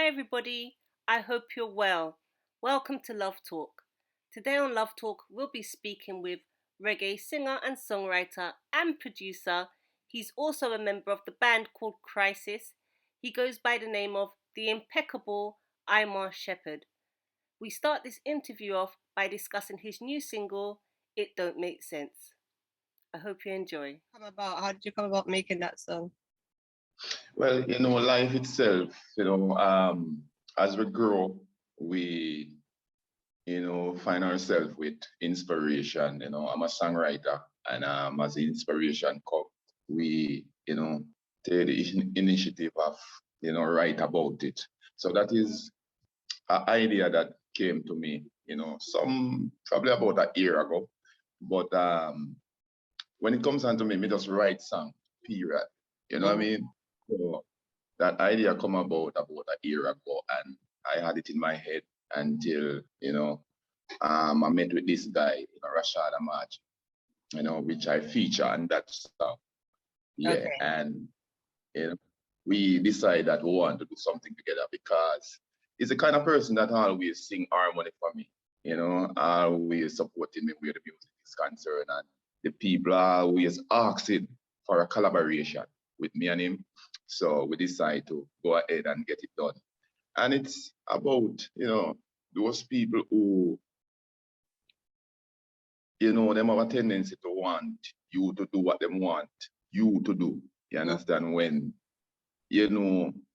Hi, everybody. I hope you're well. Welcome to Love Talk. Today on Love Talk, we'll be speaking with reggae singer and songwriter and producer. He's also a member of the band called KRISIS. He goes by the name of the impeccable Imar Shephard. We start this interview off by discussing his new single, It Don't Make Sense. I hope you enjoy. How did you come about making that song? Well, life itself, as we grow, we, find ourselves with inspiration. I'm a songwriter, and as the inspiration comes, we, take the initiative of, write about it. So that is an idea that came to me, some probably about a year ago. But when it comes down to me just write song, period. You know what I mean? So that idea come about a year ago, and I had it in my head until I met with this guy, Rashad Amaj, which I feature on that song. Yeah, Okay. and we decided that we want to do something together because he's the kind of person that always sing harmony for me. Always supporting me where the music is concerned, and the people are always asking for a collaboration with me and him. So we decided to go ahead and get it done. And it's about, those people who, them have a tendency to want you to do what they want you to do. You understand? When,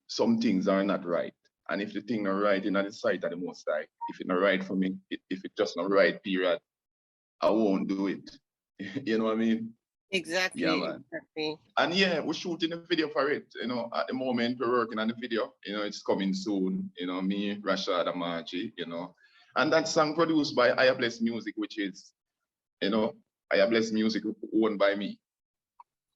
some things are not right. And if the thing not right in the sight of the Most High, if it's not right for me, if it's just not right, period, I won't do it. You know what I mean? Exactly. Yeah, man. Exactly. And yeah, we're shooting a video for it. At the moment we're working on the video. It's coming soon. Me, Rashad Amaji, And that song produced by Higher Bless Music, which is, Higher Bless Music owned by me.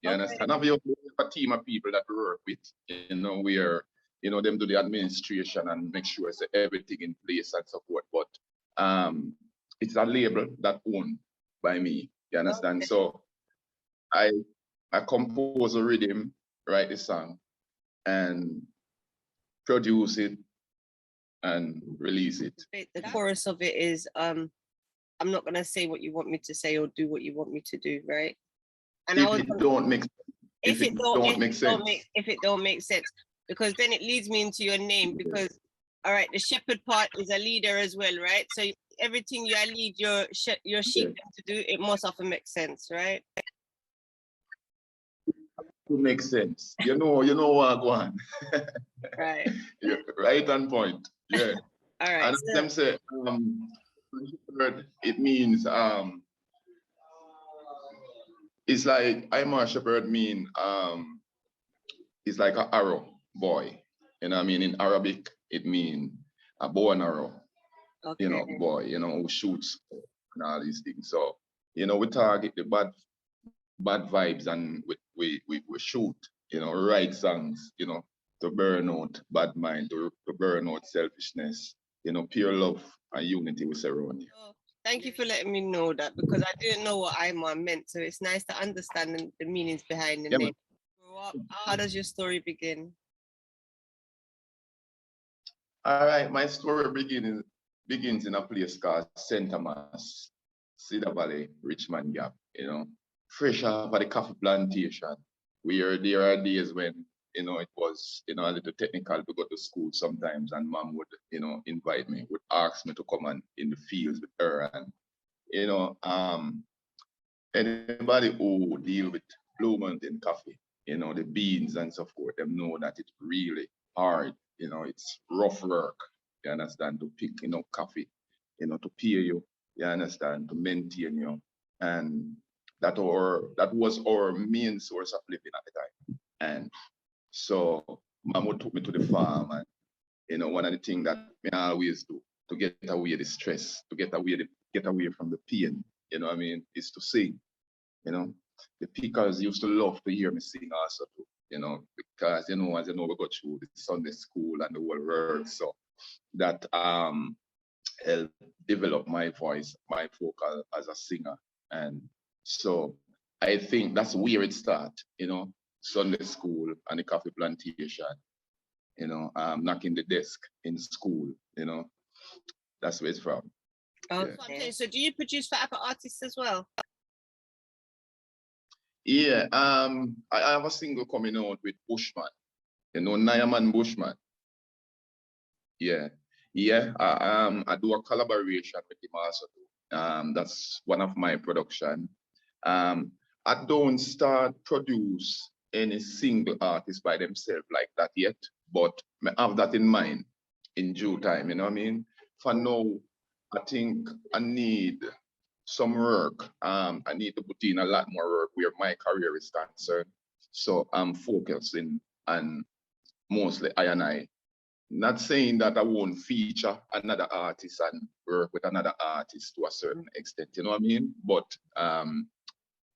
You understand? And we have a team of people that we work with, where, them do the administration and make sure it's everything in place and support. But it's a label that owned by me. You understand? Okay. So I compose a rhythm, write the song, and produce it and release it. The chorus of it is, I'm not gonna say what you want me to say or do what you want me to do, right? And If it don't make sense, because then it leads me into your name, because all right, the shepherd part is a leader as well, right? So everything you lead your sheep to do, it must often make sense, right? To make sense. You know what go on. Right. Yeah, right on point. Yeah. All right. And So, them say it means it's like Imar Shephard mean it's like an arrow boy. I mean in Arabic it means a bow and arrow. okay. Boy, who shoots and all these things. So, we target the bad vibes and we shoot, write songs, to burn out bad mind, to burn out selfishness, pure love and unity with surround you. Oh, thank you for letting me know that, because I didn't know what Imar meant. So it's nice to understand the meanings behind the Yeah, name. How does your story begin? All right, my story begins in a place called St. Thomas, Cedar Valley, Richmond Gap, fresh off of the coffee plantation. There are days when, it was, a little technical to go to school sometimes, and mom would, invite me, would ask me to come in the fields with her. And, anybody who deal with Blue Mountain coffee, the beans and so forth, them know that it's really hard, it's rough work, you understand, to pick, coffee, to pay you, you understand, to maintain you. And that was our main source of living at the time. And so mom would took me to the farm, and one of the things that I always do to get away the stress, to get away from the pain, is to sing. The pickers used to love to hear me sing also too, because as we go through the Sunday school and the whole work, so that helped develop my voice, my vocal as a singer. And so I think that's where it started, Sunday school and the coffee plantation. knocking the desk in school, that's where it's from. Okay. So do you produce for other artists as well? Yeah, I have a single coming out with Bushman, Nyaman Bushman. Yeah, I do a collaboration with him also. That's one of my production. I don't start produce any single artist by themselves like that yet, but I have that in mind in due time, you know what I mean? For now, I think I need some work. I need to put in a lot more work where my career is concerned. So I'm focusing on mostly I. Not saying that I won't feature another artist and work with another artist to a certain extent, you know what I mean? But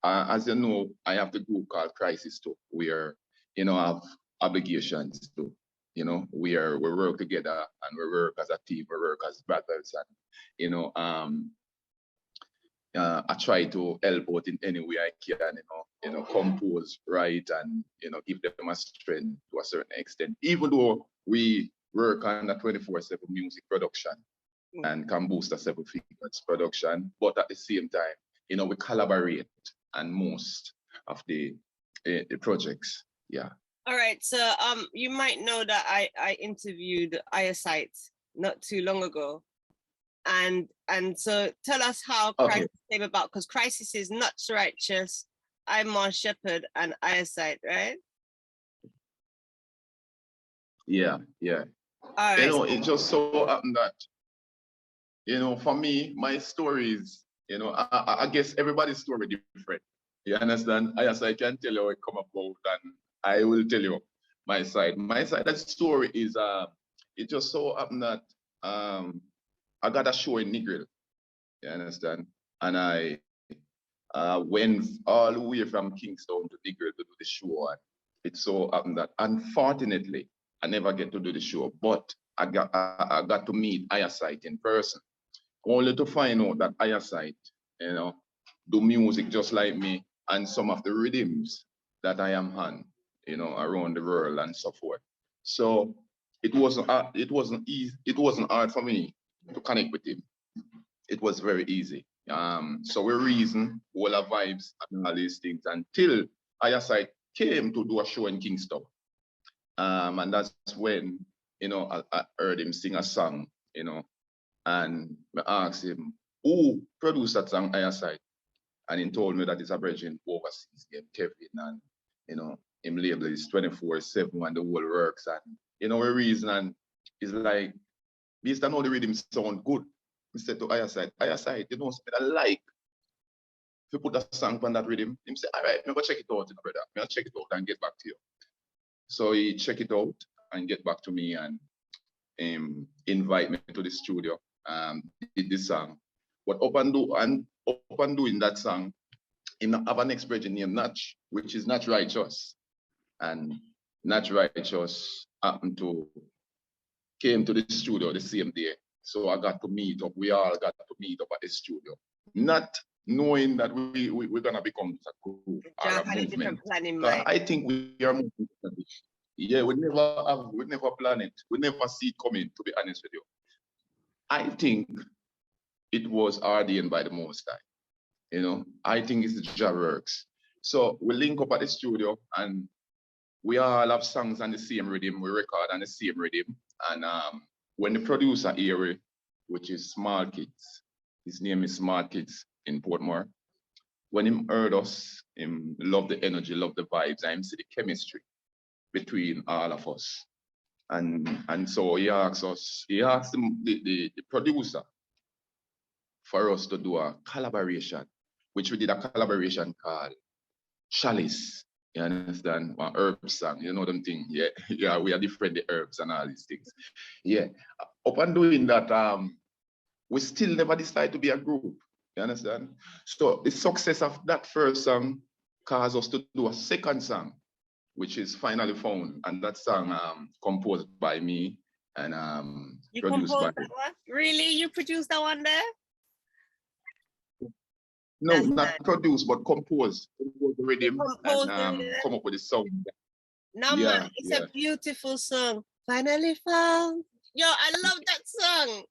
as you know, I have the group called KRISIS too, where, I have obligations to, we work together and we work as a team, we work as brothers, and, I try to help out in any way I can, compose, write, and, give them a strength to a certain extent, even though we work on a 24/7 music production and can boost a 7 figures production, but at the same time, we collaborate on most of the projects. Yeah. All right. So you might know that I interviewed Eyesight not too long ago. And so tell us how KRISIS came about, because KRISIS is Nuts Righteous, Imar Shephard, and Eyesight, right? Yeah. All right. It just so happened that, for me, my stories, I guess everybody's story different. You understand? Yes, I can tell you how it come about, and I will tell you my side. My side, that story is, it just so happened that I got a show in Negril. You understand? And I went all the way from Kingston to Negril to do the show. And it so happened that, unfortunately, I never get to do the show, but I got to meet Eyesight in person, only to find out that Eyesight, do music just like me and some of the rhythms that I am on, around the world and so forth. So it wasn't easy. It wasn't hard for me to connect with him. It was very easy. So we reasoned all our vibes and all these things until Eyesight came to do a show in Kingston. And that's when, I heard him sing a song, and I asked him, who produced that song, Eyesight? And he told me that it's a virgin overseas named Kevin, and, him label is 24/7 and the whole works. And, a reason, and it's like, based on all the rhythm sound good, I said to Eyesight, something I like. If you put a song on that rhythm, he said, all right, I'm going to check it out, brother. I'm going to check it out and get back to you. So he check it out and get back to me and invite me to the studio, did this song. But up and doing that song, he have an expression named Natch, which is Not Righteous. And Not Righteous came to the studio the same day. So I got to meet up. We all got to meet up at the studio, not knowing that we're gonna become a group or a movement. I think we are moving. Yeah, we never plan it. We never see it coming, to be honest with you. I think it was ordained by the Most High. I think it's the Jah works. So we link up at the studio and we all have songs on the same rhythm. We record on the same rhythm. And when the producer here, which is Small Kids, his name is Small Kids in Portmore, when he heard us, him love the energy, love the vibes, and him see the chemistry between all of us. And so he asked the producer for us to do a collaboration, which we did a collaboration called Chalice. You understand? One herb song, them thing. Yeah, we are different, the herbs and all these things. Yeah. Upon doing that, we still never decide to be a group. You understand? So the success of that first song caused us to do a second song, which is Finally Found. And that song composed by me and you produced by... that one? Really? You produced that one there? No, that's not produced, but composed. Compose the rhythm and come up with a song. No, man, it's a beautiful song. Finally found. Yo, I love that song.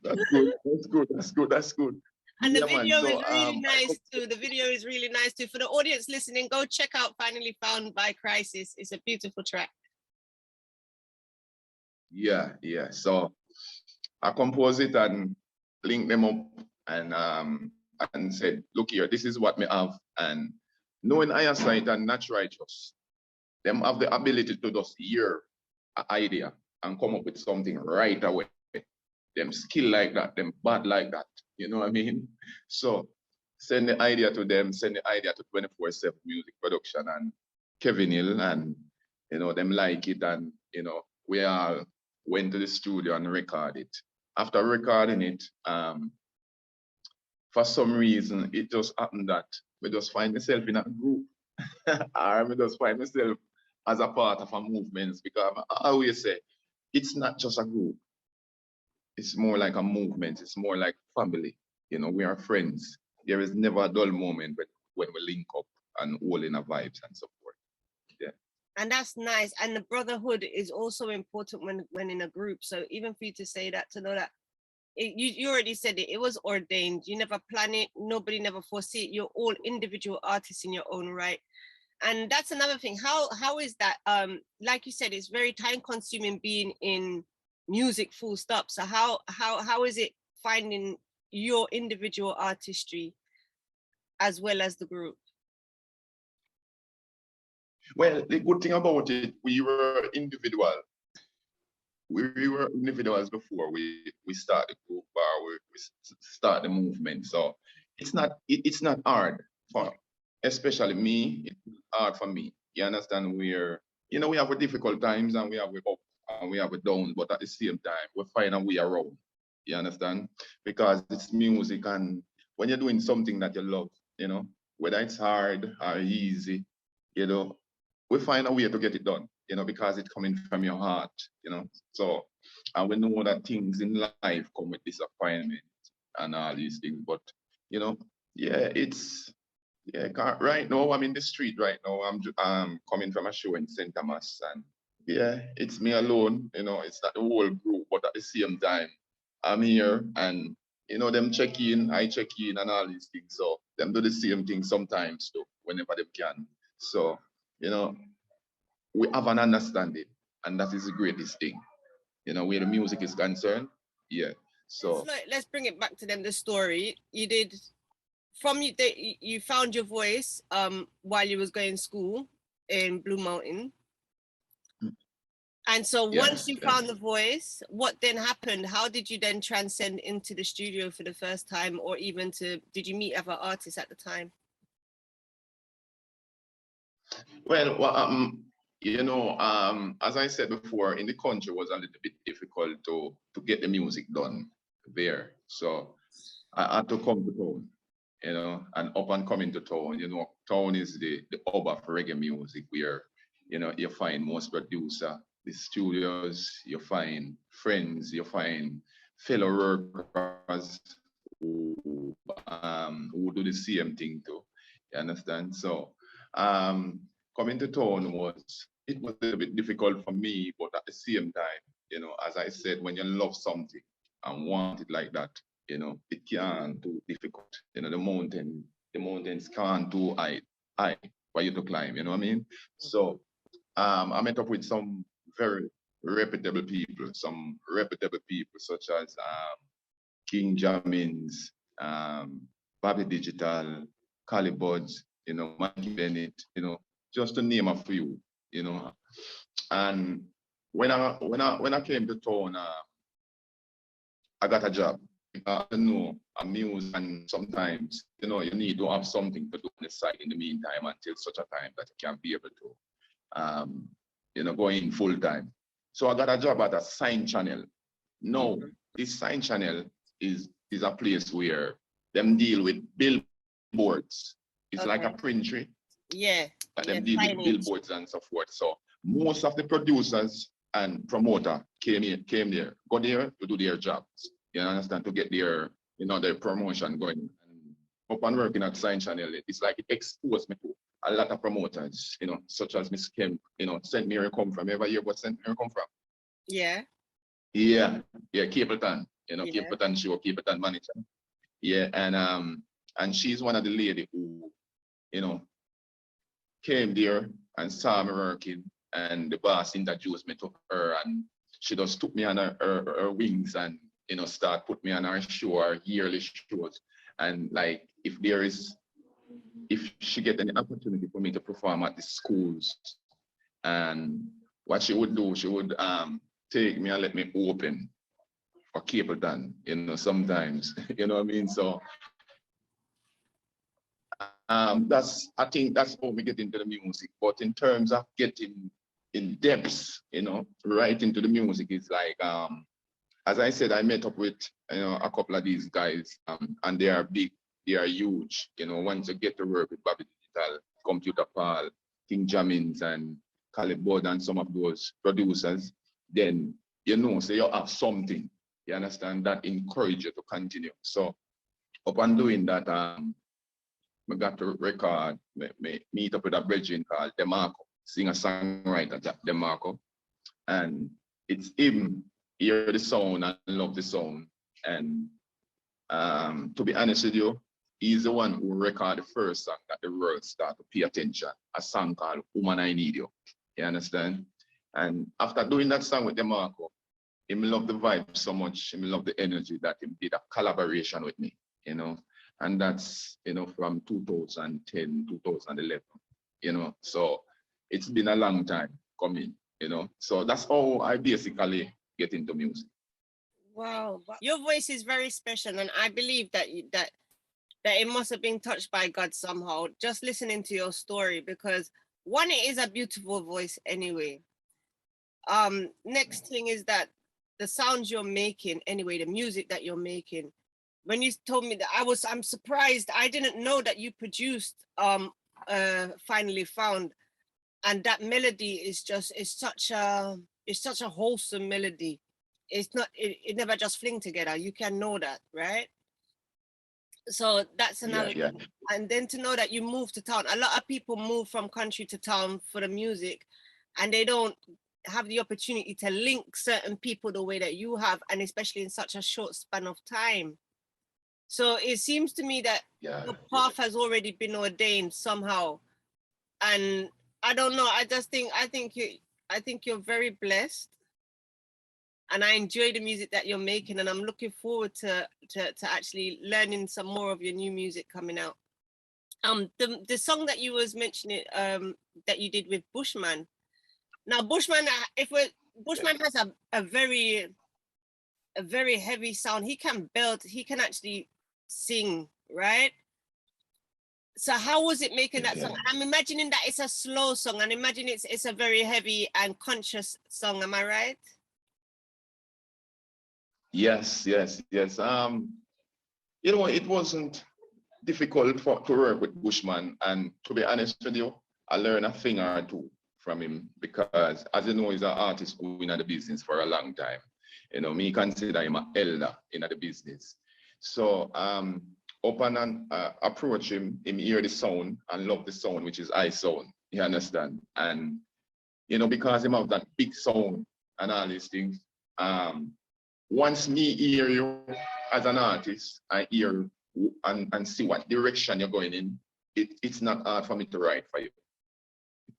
That's good. That's good. That's good. That's good. And the Yeah, man. video So, is really nice too. The video is really nice too. For the audience listening, go check out Finally Found by KRISIS. It's a beautiful track. Yeah, yeah. So I composed it and linked them up and said, look here, this is what me have. And knowing eyesight and not righteous, them have the ability to just hear an idea and come up with something right away. Them skill like that, them bad like that. You know what I mean? So send the idea to them, send the idea to 24/7 Music Production and Kevin Hill, and you know, them like it, and you know, we all went to the studio and recorded it. After recording it, for some reason, it just happened that we just find myself in a group. Or we just find myself as a part of a movement, because I always say, it's not just a group. It's more like a movement. It's more like family. You know, we are friends. There is never a dull moment when we link up and all in our vibes and so forth. Yeah. And that's nice. And the brotherhood is also important when in a group. So even for you to say that, to know that you already said it, it was ordained. You never plan it. Nobody never foresee it. You're all individual artists in your own right. And that's another thing. How is that? Like you said, it's very time consuming being in music, full stop. So how is it finding your individual artistry as well as the group? Well, the good thing about it, we were individual. We were individuals before we start the group or we start the movement. So it's not hard for, especially me, it's hard for me. You understand? We're, you know, we have a difficult times and we have a up and we have a down, but at the same time, we find a way around. You understand? Because it's music, and when you're doing something that you love, you know, whether it's hard or easy, you know, we find a way to get it done, you know, because it's coming from your heart, you know. So, and we know that things in life come with disappointment and all these things, but, you know, yeah, it's, yeah, right now I'm in the street right now. I'm coming from a show in St. Thomas, and yeah, it's me alone, you know, it's not the whole group, but at the same time, I'm here and, you know, them check in, I check in and all these things. So them do the same thing sometimes too, whenever they can. So, you know, we have an understanding, and that is the greatest thing, you know, where the music is concerned. Yeah. So let's bring it back to them, the story. You did, from you found your voice while you was going to school in Blue Mountain. And so once you found the voice, what then happened? How did you then transcend into the studio for the first time, or even did you meet other artists at the time? Well, you know, as I said before, in the country was a little bit difficult to get the music done there. So I had to come to town, you know, and up and coming to town. You know, town is the hub of reggae music, where, you know, you find most producer, the studios, you find friends, you find fellow workers who do the same thing too. You understand? So coming to town it was a little bit difficult for me, but at the same time, you know, as I said, when you love something and want it like that, you know, it can't too difficult. You know, the mountains can't too high for you to climb, you know what I mean? So I met up with some very reputable people, such as King Jamins, Bobby Digital, Cali Buds, you know, Mikey Bennett, you know, just to name a few, you know. And when I came to town, I got a job. I know I'm music, and sometimes, you know, you need to have something to do on the side in the meantime until such a time that you can be able to you know, go in full time. So I got a job at a sign channel. No, this sign channel is a place where them deal with billboards. It's like a printry. Yeah. But them deal with billboards and so forth. So most of the producers and promoter came there, go there to do their jobs. You understand? To get their, you know, their promotion going. And upon working at Science Channel, it's like it exposed me to a lot of promoters, you know, such as Miss Kemp, you know, St. Mary come from. Ever hear what St. Mary come from? Yeah. Yeah, Capleton, you know, Yeah. Capleton show, Capleton manager. Yeah, and she's one of the lady who, you know, came there and saw me working, and the boss introduced me to her, and she just took me on her wings and, you know, start put me on her show, her yearly shows. And like, if she get any opportunity for me to perform at the schools, and what she would do, she would take me and let me open for Capleton, you know, sometimes, you know what I mean? So I think that's how we get into the music. But in terms of getting in depth, you know, right into the music, is like, as I said, I met up with, you know, a couple of these guys, and they are big, they are huge. You know, once you get to work with Bobby Digital, Computer Paul, King Jamins, and Caleb Bud, and some of those producers, then, you know, so you have something, you understand, that encourage you to continue. So upon doing that, I got to record, meet up with a brethren called DeMarco, singer-songwriter DeMarco. And it's him, hear the sound and love the sound. And to be honest with you, he's the one who recorded the first song that the world started to pay attention, a song called Woman I Need You. You understand? And after doing that song with DeMarco, him loved the vibe so much, him loved the energy, that he did a collaboration with me, you know. And that's, you know, from 2010, 2011, you know. So it's been a long time coming, you know. So that's how I basically get into music. Wow, your voice is very special, and I believe that that it must have been touched by God somehow, just listening to your story, because one, it is a beautiful voice anyway. Next thing is that the sounds you're making anyway, the music that you're making. When you told me that, I'm surprised. I didn't know that you produced Finally Found, and that melody is such a wholesome melody. It's not, it never just fling together. You can know that, right? So that's another Yeah. And then to know that you moved to town. A lot of people move from country to town for the music, and they don't have the opportunity to link certain people the way that you have, and especially in such a short span of time. So it seems to me that your path has already been ordained somehow. And I don't know, I think you're very blessed. And I enjoy the music that you're making, and I'm looking forward to actually learning some more of your new music coming out. The song that you was mentioning, that you did with Bushman. Now Bushman has a very heavy sound. He can belt, he can actually sing, right? So how was it making that song? I'm imagining that it's a slow song, and imagine it's a very heavy and conscious song. Am I right? Yes. You know, it wasn't difficult to work with Bushman, and to be honest with you, I learned a thing or two from him, because as you know, he's an artist who's been in the business for a long time. You know, me consider him an elder in the business. So upon and approach him hear the sound and love the sound, which is I sound. You understand? And you know, because him have that big sound and all these things, once me hear you as an artist, I hear and see what direction you're going in, it's not hard for me to write for you.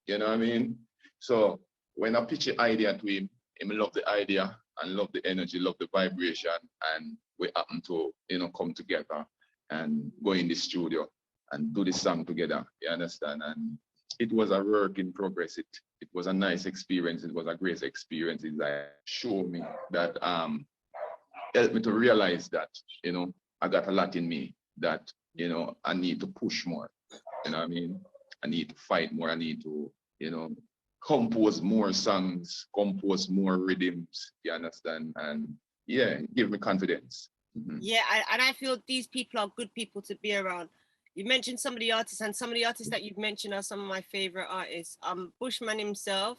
You know what I mean? So when I pitch the idea to him love the idea and love the energy, love the vibration, and we happen to, you know, come together and go in the studio and do the song together. You understand? And it was a work in progress. It was a nice experience. It was a great experience. It like showed me that helped me to realize that, you know, I got a lot in me that, you know, I need to push more. You know what I mean? I need to fight more. I need to, you know, compose more songs, compose more rhythms. You understand? And yeah, give me confidence. Yeah, and I feel these people are good people to be around. You mentioned some of the artists, and some of the artists that you've mentioned are some of my favorite artists. Bushman himself.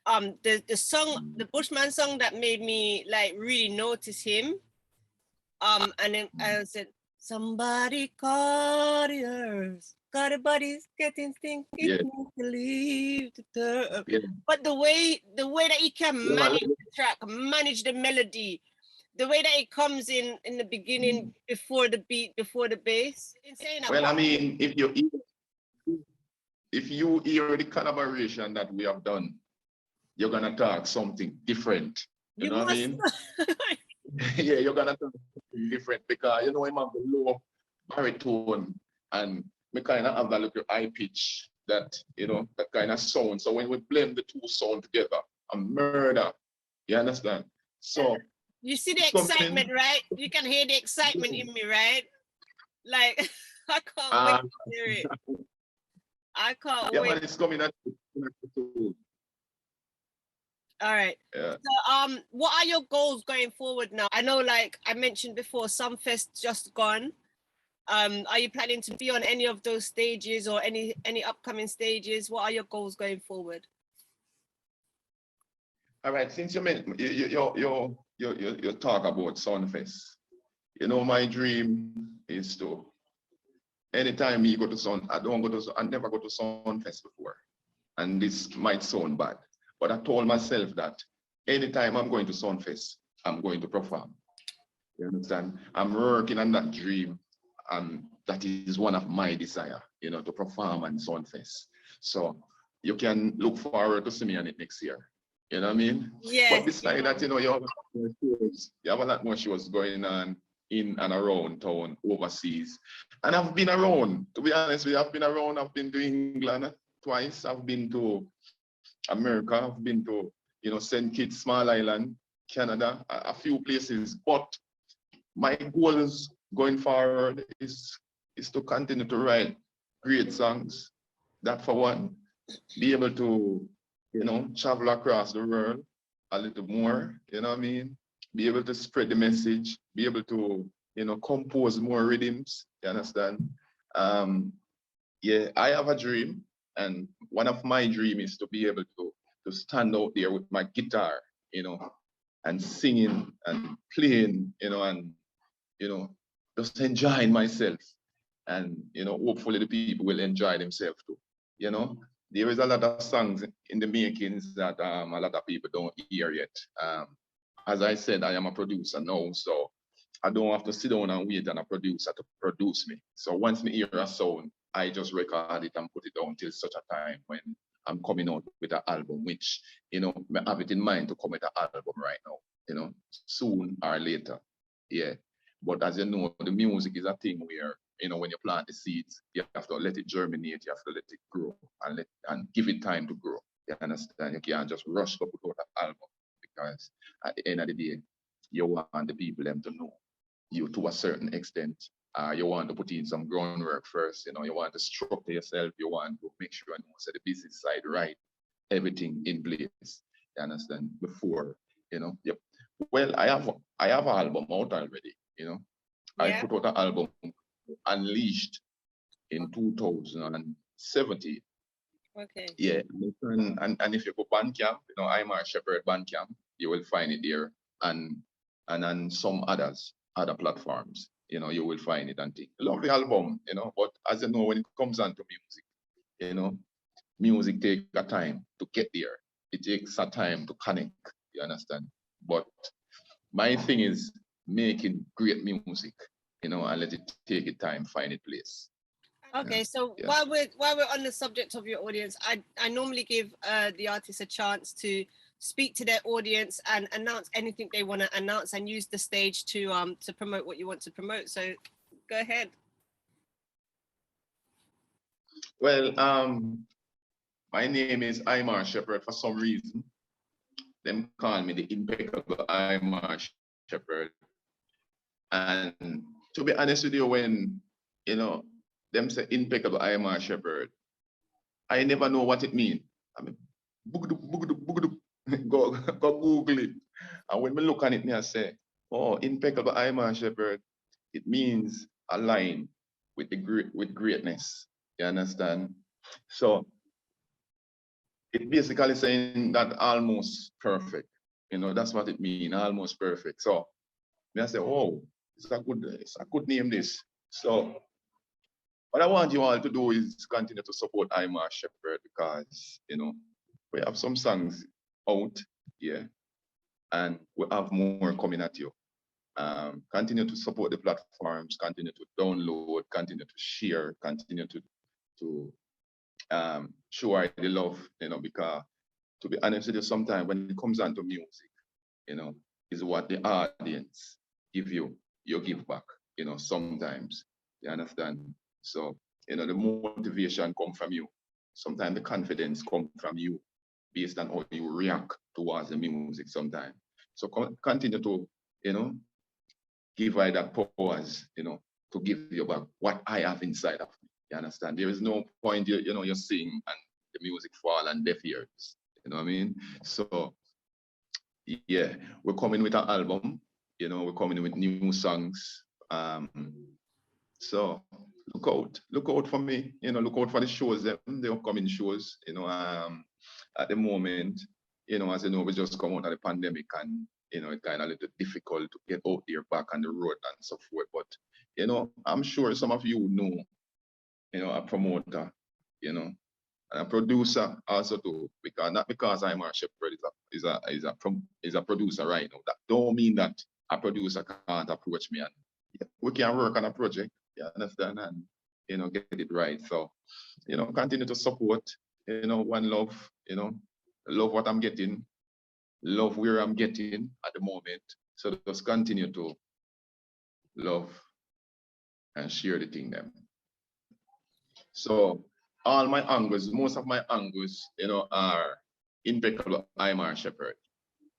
The Bushman song that made me like really notice him. And then I said, Somebody call the earth. Got a body's getting thinking to leave the turf. But the way that he can manage the track, manage the melody, the way that it comes in the beginning, before the beat, before the bass, insane. Well, I mean, if you hear the collaboration that we have done, you're gonna talk something different. You know what I mean? Yeah, you're gonna talk something different because you know I'm have the low baritone and we kind of have that little high pitch that that kind of sound. So when we blend the two sound together, a murder. You understand? So you see the excitement, right? You can hear the excitement in me, right? Like I can't wait to hear it. I can't wait. But it's coming at all right. Yeah. So what are your goals going forward now? I know, like I mentioned before, Sumfest just gone. Are you planning to be on any of those stages or any upcoming stages? What are your goals going forward? All right, since you talk about Sunfest, my dream is to anytime you go to I never go to Sunfest before, and this might sound bad, but I told myself that anytime I'm going to Sunfest, I'm going to perform. You understand? I'm working on that dream, and that is one of my desire, to perform on Sunfest. So you can look forward to see me on it next year. You know what I mean? Yeah. But besides that, you have a lot more shows going on in and around town, overseas. And I've been around, to be honest with you, I've been to England twice. I've been to America. I've been to, St. Kitts, Small Island, Canada, a few places. But my goals going forward is to continue to write great songs. That for one, be able to, travel across the world a little more, you know what I mean? Be able to spread the message, be able to, compose more rhythms, you understand? Yeah, I have a dream, and one of my dreams is to be able to stand out there with my guitar, and singing and playing, and, just enjoying myself. And, hopefully the people will enjoy themselves too, There is a lot of songs in the makings that a lot of people don't hear yet. As I said, I am a producer now, so I don't have to sit down and wait on a producer to produce me. So once me hear a sound, I just record it and put it down till such a time when I'm coming out with an album, which, I have it in mind to come with an album right now, soon or later. Yeah. But as you know, the music is a thing where, when you plant the seeds, you have to let it germinate, you have to let it grow and give it time to grow. You understand? You can't just rush to put out an album because at the end of the day, you want the people them to know you to a certain extent. You want to put in some groundwork first, you want to structure yourself, you want to make sure so the business side right, everything in place. You understand? Before, Yep. Well, I have an album out already, Yeah. I put out an album, Unleashed, in 2017. Okay. Yeah, and if you go Bandcamp, Imar Shephard Bandcamp, you will find it there, and on some other platforms, you will find it and think. Lovely album, but as you know, when it comes on to music, music takes a time to get there. It takes a time to connect, you understand? But my thing is making great music, and let it take its time, find its place. Okay, so while we're on the subject of your audience, I normally give the artist a chance to speak to their audience and announce anything they want to announce and use the stage to promote what you want to promote. So go ahead. Well, my name is Imar Shephard. For some reason, them call me the impeccable Imar Shephard. And to be honest with you, when, them say impeccable Imar Shephard, I never know what it means. I mean, go Google it. And when we look at it, I say, oh, impeccable Imar Shephard, it means align with greatness. You understand? So it basically saying that almost perfect. That's what it means, almost perfect. So I say, oh, it's a good name, this. So what I want you all to do is continue to support Imar Shephard because, we have some songs out, yeah, and we have more coming at you. Continue to support the platforms, continue to download, continue to share, continue to show the love, because to be honest with you, sometimes when it comes down to music, is what the audience give you, you give back, sometimes. You understand? So, the motivation come from you. Sometimes the confidence come from you based on how you react towards the music sometimes. So continue to, give I that pause, to give you back what I have inside of me. You understand? There is no point you sing and the music fall on deaf ears. You know what I mean? So yeah, we're coming with an album, we're coming with new songs. So look out for me, look out for the shows, the upcoming shows, at the moment, as you know, we just come out of the pandemic and, it's kind of a little difficult to get out there back on the road and so forth. But, I'm sure some of you know, a promoter, and a producer also too, not because Imar Shephard is a producer right now. That don't mean that a producer can't approach me and we can work on a project, you understand, and get it right. So, continue to support, one love, love what I'm getting, love where I'm getting at the moment. So just continue to love and share the thing them. So all my angles, most of my angles, are impeccable Imar Shephard.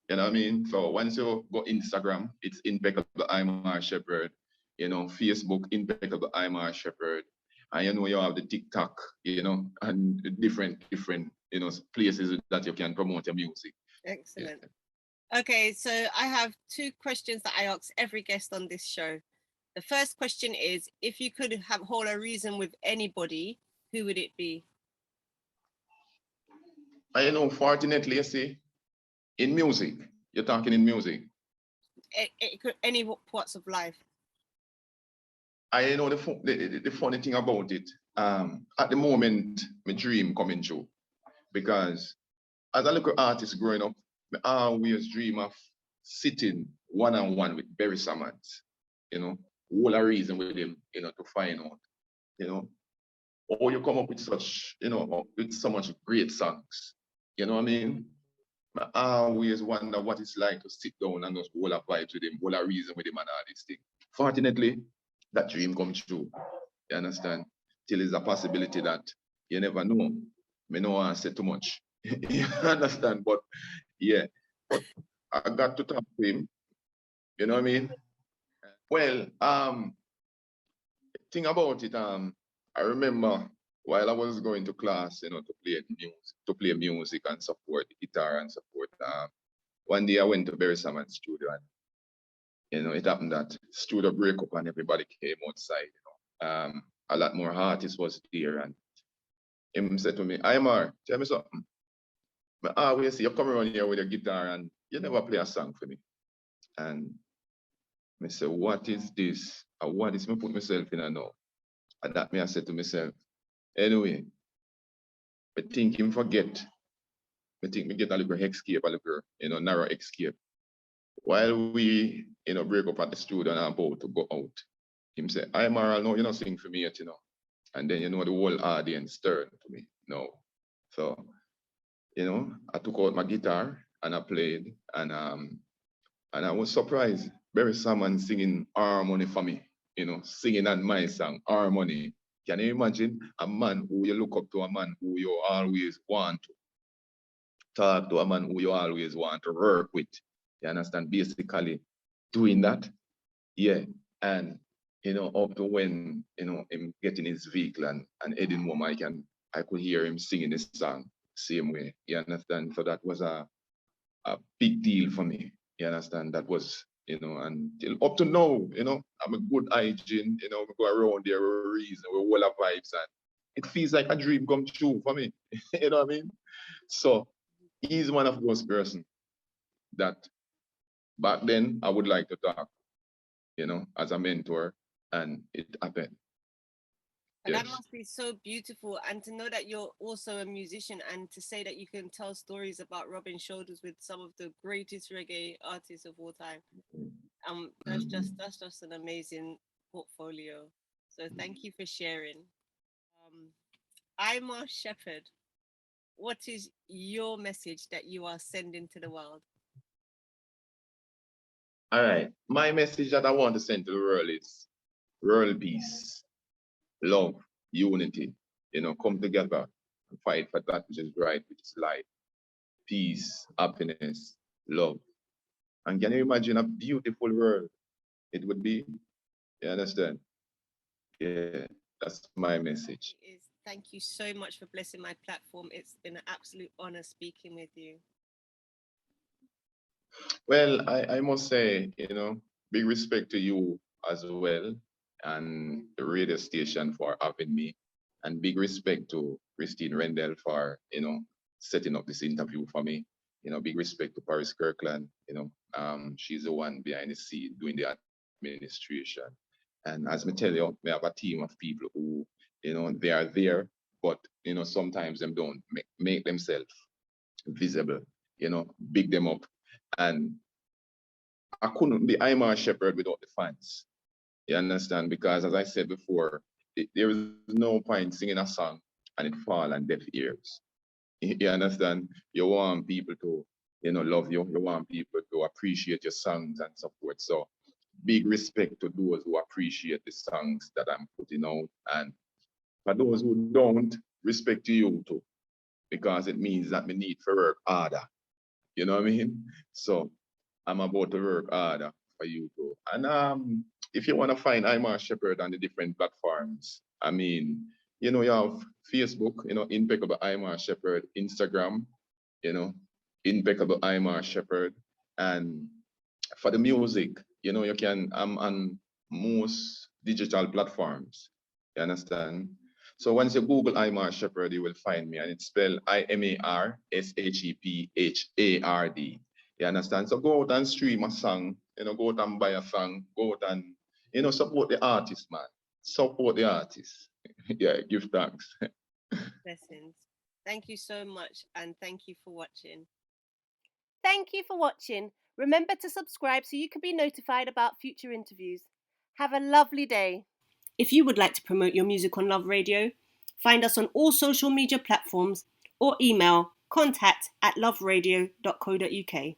You know what I mean? So once you go Instagram, it's impeccable Imar Shephard. Facebook, impeccable Imar Shephard. And you have the TikTok, and different, places that you can promote your music. Excellent. Yeah. Okay, so I have 2 questions that I ask every guest on this show. The first question is, if you could hold a reason with anybody, who would it be? Fortunately, you see, in music, you're talking in music. It could any parts of life. I know the funny thing about it. At the moment, my dream coming true, because as a little artist growing up, I always dream of sitting one-on-one with Barry Sammons, all a reason with him, to find out, or you come up with such, with so much great songs, you know what I mean? I always wonder what it's like to sit down and just all a vibes with him, all a reason with him and all this thing. Fortunately, that dream comes true, you understand? Till it's a possibility that you never know. Me no want to say too much, you understand? But yeah, but I got to talk to him, you know what I mean? Well, thing about it, I remember while I was going to class, to play music and support guitar and support. One day I went to Barry Sammons' studio and, it happened that studio break up and everybody came outside, a lot more artists was there and him said to me, Imar, tell me something. I always see you come around here with your guitar and you never play a song for me. And I said, what is this? What is me put myself in now? And that me I said to myself, anyway, I think him forget. I think me get a little escape, a little, narrow escape. While we, break up at the studio and I'm about to go out, him say, Imar, no, you're not singing for me yet, And then, the whole audience turned to me, no. So, I took out my guitar and I played and I was surprised. Barry Salmon singing harmony for me, singing on my song, harmony. Can you imagine a man who you look up to, a man who you always want to talk to, a man who you always want to work with? You understand? Basically doing that. Yeah. And, up to when, him getting his vehicle and heading home, I could hear him singing this song same way. You understand? So that was a big deal for me. You understand? That was, and till up to now, I'm a good hygiene, we go around there with a reason, with all our vibes, and it feels like a dream come true for me. You know what I mean? So he's one of those persons that back then I would like to talk, as a mentor, and it happened. And Yes. that must be so beautiful. And to know that you're also a musician and to say that you can tell stories about rubbing shoulders with some of the greatest reggae artists of all time. That's just an amazing portfolio. So thank you for sharing. Imar Shephard, what is your message that you are sending to the world? All right. My message that I want to send to the world is world peace, love, unity. Come together and fight for that which is right, which is life, peace, happiness, love. And can you imagine a beautiful world it would be? You understand? Yeah, that's my message. Thank you so much for blessing my platform. It's been an absolute honor speaking with you. Well, I must say, big respect to you as well and the radio station for having me. And big respect to Christine Rendell for, setting up this interview for me. Big respect to Paris Kirkland. She's the one behind the scene doing the administration. And as me tell you, we have a team of people who, they are there, but, sometimes them don't make themselves visible, big them up. And I couldn't be Imar Shephard without the fans. You understand? Because as I said before, there is no point singing a song and it fall on deaf ears. You understand? You want people to, love you. You want people to appreciate your songs and so forth. So big respect to those who appreciate the songs that I'm putting out. And for those who don't, respect to you too. Because it means that we need to work harder. You know what I mean? So I'm about to work harder for you too. And if you want to find Imar Shephard on the different platforms, I mean, you have Facebook, Impeccable Imar Shephard, Instagram, Impeccable Imar Shephard. And for the music, I'm on most digital platforms. You understand? So once you Google Imar Shephard, you will find me, and it's spelled IMAR SHEPHARD. You understand? So go out and stream a song, go out and buy a song, go out and, support the artist, man. Support the artist. Yeah, give thanks. Blessings. Thank you so much, and thank you for watching. Thank you for watching. Remember to subscribe so you can be notified about future interviews. Have a lovely day. If you would like to promote your music on Love Radio, find us on all social media platforms or email contact@loveradio.co.uk.